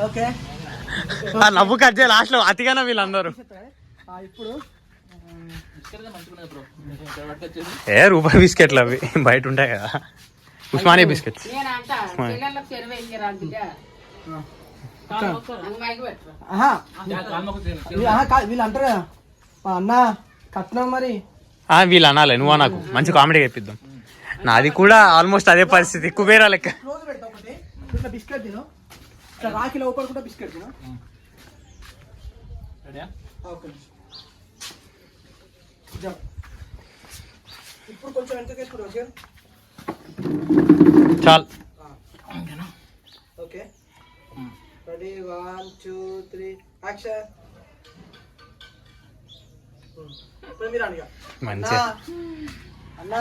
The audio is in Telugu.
ఓకే నవ్వు కట్ చేయాలి లాస్ట్ లో అతిగానే వీళ్ళందరూ. ఇప్పుడు రూపాయి బిస్కెట్లు అవి బయట ఉంటాయి కదా, ఉస్మానియా బిస్కెట్స్. వీళ్ళు అంటారు కదా అన్న కట్నం మరి. వీళ్ళు అనాలి, నువ్వు నాకు మంచి కామెడీ చెప్పిద్దాం. నాది కూడా ఆల్మోస్ట్ అదే పరిస్థితి, కుబేరా లెక్క. బిస్కెట్ తిను, రాకి లోపల కూడా బిస్కెట్ తిను. ఇప్పుడు కొంచెం ఎంత తీసుకుంటావు చాలు. Okay ready 1 2 3 action. మంచిగా అన్నా